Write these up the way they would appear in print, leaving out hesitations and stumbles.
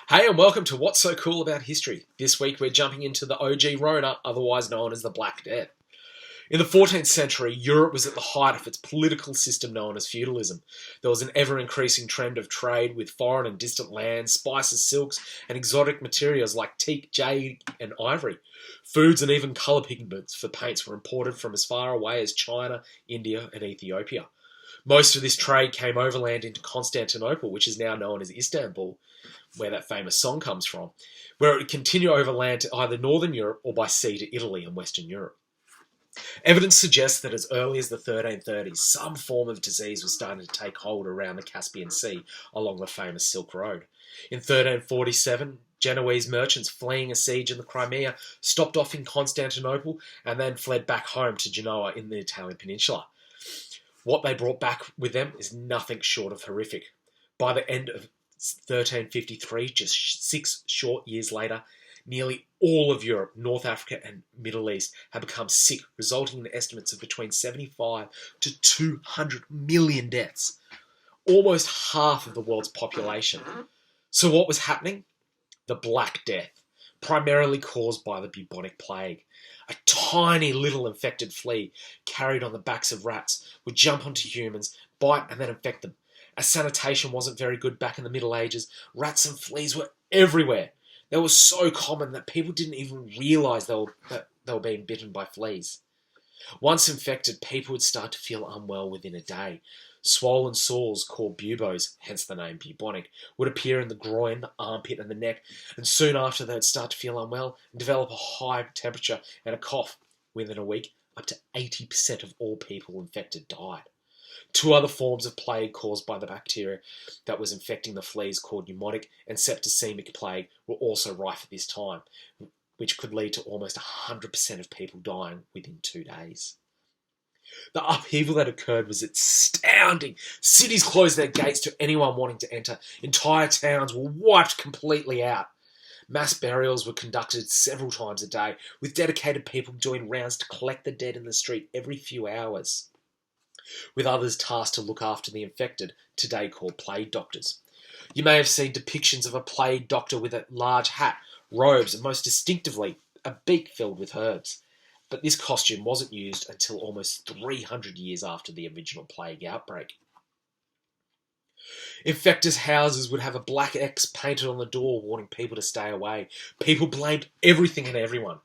Hey, and welcome to What's So Cool About History. This week we're jumping into the OG Rona, otherwise known as the Black Death. In the 14th century, Europe was at the height of its political system known as feudalism. There was an ever-increasing trend of trade with foreign and distant lands, spices, silks, and exotic materials like teak, jade, and ivory. Foods and even colour pigments for paints were imported from as far away as China, India, and Ethiopia. Most of this trade came overland into Constantinople, which is now known as Istanbul, where that famous song comes from, where it would continue overland to either northern Europe or by sea to Italy and Western Europe. Evidence suggests that as early as the 1330s, some form of disease was starting to take hold around the Caspian Sea along the famous Silk Road. In 1347, Genoese merchants fleeing a siege in the Crimea stopped off in Constantinople and then fled back home to Genoa in the Italian peninsula. What they brought back with them is nothing short of horrific. By the end of 1353, just 6 short years later, nearly all of Europe, North Africa and Middle East had become sick, resulting in estimates of between 75 to 200 million deaths, almost half of the world's population. So what was happening? The Black Death, primarily caused by the bubonic plague. A tiny little infected flea carried on the backs of rats would jump onto humans, bite and then infect them. As sanitation wasn't very good back in the Middle Ages, rats and fleas were everywhere. They were so common that people didn't even realise they were being bitten by fleas. Once infected, people would start to feel unwell within a day. Swollen sores called buboes, hence the name bubonic, would appear in the groin, the armpit and the neck, and soon after they would start to feel unwell and develop a high temperature and a cough. Within a week, up to 80% of all people infected died. 2 other forms of plague caused by the bacteria that was infecting the fleas, called pneumotic and septicemic plague, were also rife at this time, which could lead to almost 100% of people dying within 2 days. The upheaval that occurred was astounding. Cities closed their gates to anyone wanting to enter. Entire towns were wiped completely out. Mass burials were conducted several times a day, with dedicated people doing rounds to collect the dead in the street every few hours, with others tasked to look after the infected, today called plague doctors. You may have seen depictions of a plague doctor with a large hat, robes, and most distinctively, a beak filled with herbs. But this costume wasn't used until almost 300 years after the original plague outbreak. Infectors' houses would have a black X painted on the door warning people to stay away. People blamed everything and everyone.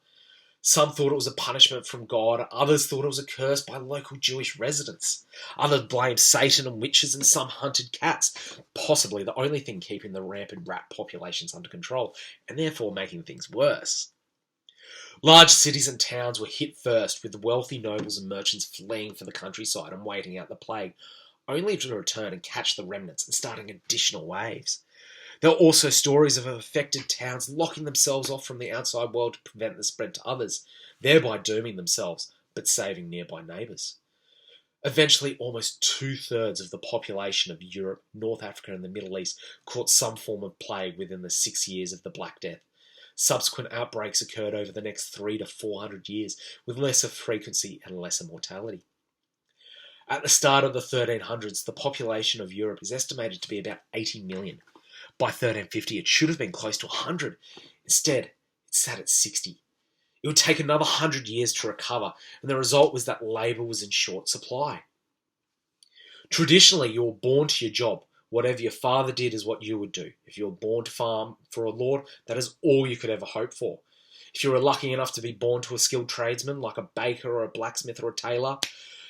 Some thought it was a punishment from God, others thought it was a curse by local Jewish residents. Others blamed Satan and witches, and some hunted cats, possibly the only thing keeping the rampant rat populations under control, and therefore making things worse. Large cities and towns were hit first, with wealthy nobles and merchants fleeing for the countryside and waiting out the plague, only to return and catch the remnants and starting additional waves. There are also stories of affected towns locking themselves off from the outside world to prevent the spread to others, thereby dooming themselves, but saving nearby neighbours. Eventually, almost 2/3 of the population of Europe, North Africa and the Middle East caught some form of plague within the 6 years of the Black Death. Subsequent outbreaks occurred over the next 300 to 400 years, with lesser frequency and lesser mortality. At the start of the 1300s, the population of Europe is estimated to be about 80 million. By 1350, it should have been close to 100. Instead, it sat at 60. It would take another 100 years to recover, and the result was that labour was in short supply. Traditionally, you were born to your job. Whatever your father did is what you would do. If you were born to farm for a lord, that is all you could ever hope for. If you were lucky enough to be born to a skilled tradesman, like a baker or a blacksmith or a tailor,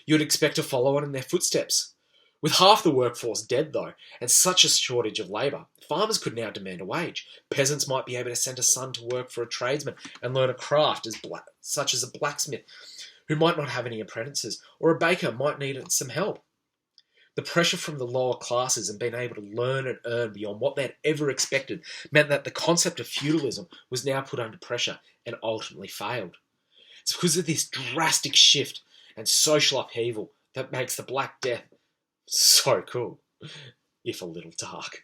you would expect to follow in their footsteps. With half the workforce dead, though, and such a shortage of labour, farmers could now demand a wage. Peasants might be able to send a son to work for a tradesman and learn a craft such as a blacksmith, who might not have any apprentices, or a baker might need some help. The pressure from the lower classes and being able to learn and earn beyond what they had ever expected meant that the concept of feudalism was now put under pressure and ultimately failed. It's because of this drastic shift and social upheaval that makes the Black Death so cool, if a little dark.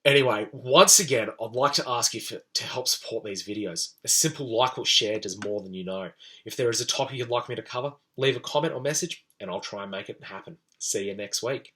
Anyway, once again, I'd like to ask you to help support these videos. A simple like or share does more than you know. If there is a topic you'd like me to cover, leave a comment or message, and I'll try and make it happen. See you next week.